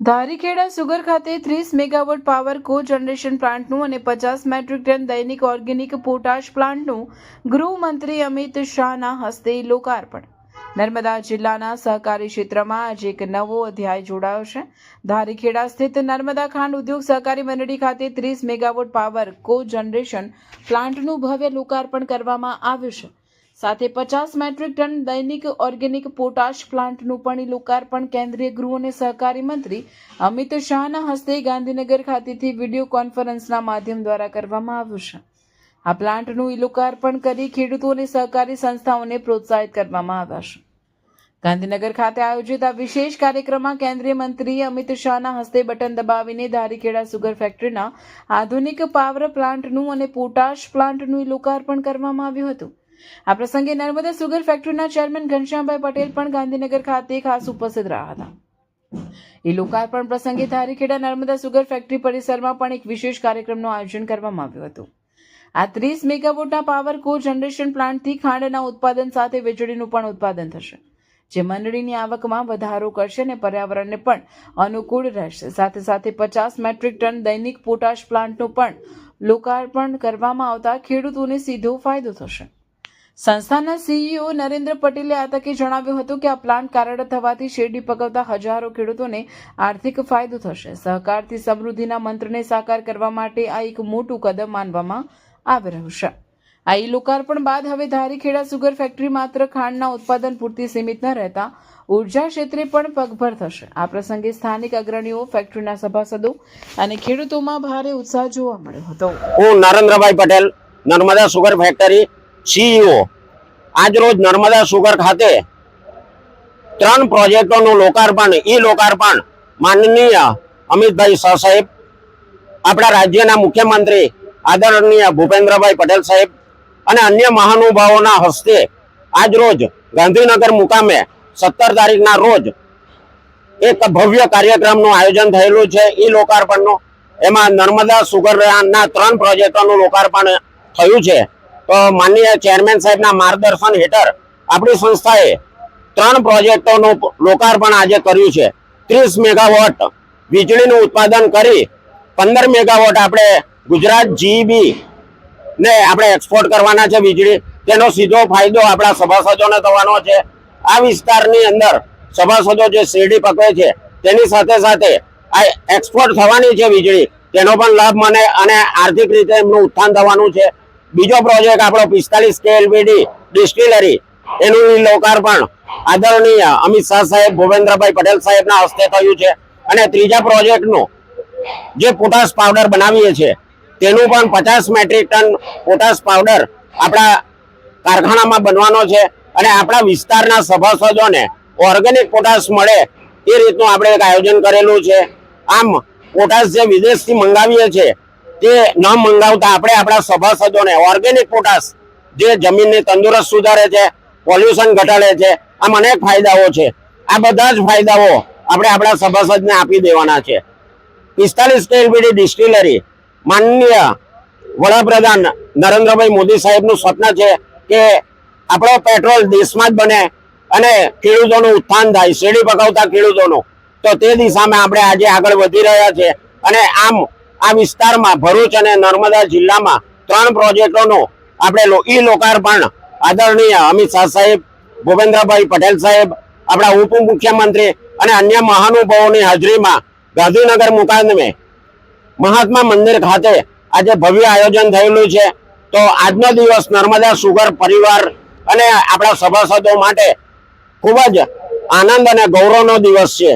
Dharikheda sugar ખાતે 30 megawatt power કો generation પ્લાન્ટનું અને 50 મેટ્રિક ટન દૈનિક ઓર્ગેનિક પોટાશ પ્લાન્ટનું ગૃહમંત્રી અમિત શાહના હસ્તે લોકાર્પણ। નર્મદા જિલ્લાના સહકારી ક્ષેત્રમાં આજે એક નવો અધ્યાય જોડાયો છે। ધારીખેડા સ્થિત નર્મદા ખાંડ ઉદ્યોગ સહકારી મંડળી ખાતે 30 મેગાવોટ પાવર કો જનરેશન પ્લાન્ટનું ભવ્ય લોકાર્પણ કરવામાં આવ્યું છે। સાથે 50 મેટ્રિક ટન દૈનિક ઓર્ગેનિક પોટાશ પ્લાન્ટનું પણ લોકાર્પણ કેન્દ્રીય ગૃહ અને સહકારી મંત્રી અમિત શાહના હસ્તે ગાંધીનગર ખાતેથી વિડીયો કોન્ફરન્સના માધ્યમ દ્વારા કરવામાં આવ્યું છે। આ પ્લાન્ટનું લોકાર્પણ કરી ખેડૂતો અને સહકારી સંસ્થાઓને પ્રોત્સાહિત કરવામાં આવ્યા છે। ગાંધીનગર ખાતે આયોજિત આ વિશેષ કાર્યક્રમમાં કેન્દ્રીય મંત્રી અમિત શાહના હસ્તે બટન દબાવીને ધારીખેડા સુગર ફેક્ટરીના આધુનિક પાવર પ્લાન્ટનું અને પોટાશ પ્લાન્ટનું લોકાર્પણ કરવામાં આવ્યું હતું। આ પ્રસંગે નર્મદા સુગર ફેક્ટરીના ચેરમેન ઘનશ્યામભાઈ પટેલ પણ ગાંધીનગર ખાતે ખાસ ઉપસ્થિત રહ્યા હતા। લોકાર્પણ પ્રસંગે ધારીખેડા નર્મદા સુગર ફેક્ટરી પરિસરમાં પણ એક વિશેષ કાર્યક્રમનું આયોજન કરવામાં આવ્યું હતું। આ 30 મેગાવોટના પાવર કો જનરેશન પ્લાન્ટથી ખાંડના ઉત્પાદન સાથે વીજળીનું પણ ઉત્પાદન થશે, જે મંડળીની આવકમાં વધારો કરશે અને પર્યાવરણને પણ અનુકૂળ રહેશે। સાથે સાથે 50 મેટ્રિક ટન દૈનિક પોટાશ પ્લાન્ટનું પણ લોકાર્પણ કરવામાં આવતા ખેડૂતોને સીધો ફાયદો થશે। સંસ્થાના સીઈઓ નરેન્દ્ર પટેલે આ તકે જણાવ્યું હતું કે આ પ્લાન્ટ કાર્યરત થવાથી શેરડી પકવતા હજારો ખેડૂતોને આર્થિક ફાયદો થશે। સહકારથી સમૃદ્ધિના મંત્રને સાકાર કરવા માટે આ એક મોટું કદમ માનવામાં આવી રહ્યું છે। આ લોકાર્પણ બાદ હવે ધારીખેડા સુગર ફેક્ટરી માત્ર ખાંડના ઉત્પાદન પૂરતી સીમિત ન રહેતા ઉર્જા ક્ષેત્રે પણ પગભર થશે। આ પ્રસંગે સ્થાનિક અગ્રણીઓ, ફેક્ટરીના સભાસદો અને ખેડૂતોમાં ભારે ઉત્સાહ જોવા મળ્યો હતો। હું Narendrabhai Patel, Narmada sugar factory CEO. આજ રોજ નર્મદા સુગર ખાતે 3 પ્રોજેક્ટોનું લોકાર્પણ માનનીય અમિતભાઈ શાહ સાહેબ, આપણા રાજ્યના મુખ્યમંત્રી આદરણીય ભૂપેન્દ્રભાઈ પટેલ સાહેબ અને અન્ય મહાનુભાવોના હસ્તે આજ રોજ ગાંધીનગર મુકામે 17 તારીખના રોજ એક ભવ્ય કાર્યક્રમનું આયોજન થયેલું છે। એ લોકાર્પણનું એમાં નર્મદા સુગરના 3 પ્રોજેક્ટોનું લોકાર્પણ થયું છે। તો માનનીય ચેરમેન સાહેબના માર્ગદર્શન હેઠળ આપણી સંસ્થાએ 3 પ્રોજેક્ટોનું લોકાર્પણ આજે કર્યું છે। 30 મેગાવોટ વીજળીનું ઉત્પાદન કરી 15 મેગાવોટ આપણે ગુજરાત જીઈબી ને આપણે એક્સપોર્ટ કરવાના છે વીજળી। તેનો સીધો ફાયદો આપણા સભાસદોને થવાનો છે। આ વિસ્તારની અંદર સભાસદો જે શેરડી પકવે છે તેની સાથે સાથે આ એક્સપોર્ટ થવાની છે વીજળી, તેનો પણ લાભ મને અને આર્થિક રીતે એમનું ઉત્થાન થવાનું છે। બીજો પ્રોજેક્ટ આપણો 45 KLPD ડિસ્ટિલરી, એનું લોકાર્પણ આદરણીય અમિત શાહ સાહેબ, ભૂપેન્દ્રભાઈ પટેલ સાહેબના હસ્તે થયું છે। અને ત્રીજા પ્રોજેક્ટનું જે પોટાશ પાવડર બનાવીએ છીએ તેનું પણ 50 મેટ્રિક ટન પોટાશ પાવડર આપણા કારખાનામાં બનવાનો છે અને આપણા વિસ્તારના સભાસદોને ઓર્ગેનિક પોટાશ મળે એ રીતનું આપણે એક આયોજન કરેલું છે। આમ પોટાશ જે વિદેશથી મંગાવીએ છીએ તે ન મંગાવતા આપણે આપણા સભાસદોને ઓર્ગેનિક પોટાશ જે જમીનની તંદુરસ્ત સુધારે છે, પોલ્યુશન ઘટાડે છે, આમ અનેક ફાયદાઓ છે। આ બધા જ ફાયદાઓ આપણે આપણા સભાસદને આપી દેવાના છે। 45 KLPD ડિસ્ટિલરી માનનીય વડાપ્રધાન નરેન્દ્રભાઈ મોદી સાહેબનું સ્વપ્ન છે કે આપણો પેટ્રોલ દેશમાં જ બને અને ખેડૂતોનું ઉત્થાન થાય, શેરડી પકવતા ખેડૂતોનું। તો તે દિશામાં આપણે આજે આગળ વધી રહ્યા છે અને આમ આ વિસ્તારમાં ભરૂચ અને નર્મદા જિલ્લામાં 3 પ્રોજેક્ટોનું આપણે લોકાર્પણ આદરણીય અમિત શાહ સાહેબ, ભૂપેન્દ્રભાઈ પટેલ સાહેબ, આપણા ઉપમુખ્યમંત્રી અને અન્ય મહાનુભાવોની હાજરીમાં ગાંધીનગર મુકામે મહાત્મા મંદિર ખાતે આજે ભવ્ય આયોજન થયેલું છે। તો આજનો દિવસ નર્મદા સુગર પરિવાર અને આપણા સભાસદો માટે ખૂબ જ આનંદ અને ગૌરવનો દિવસ છે।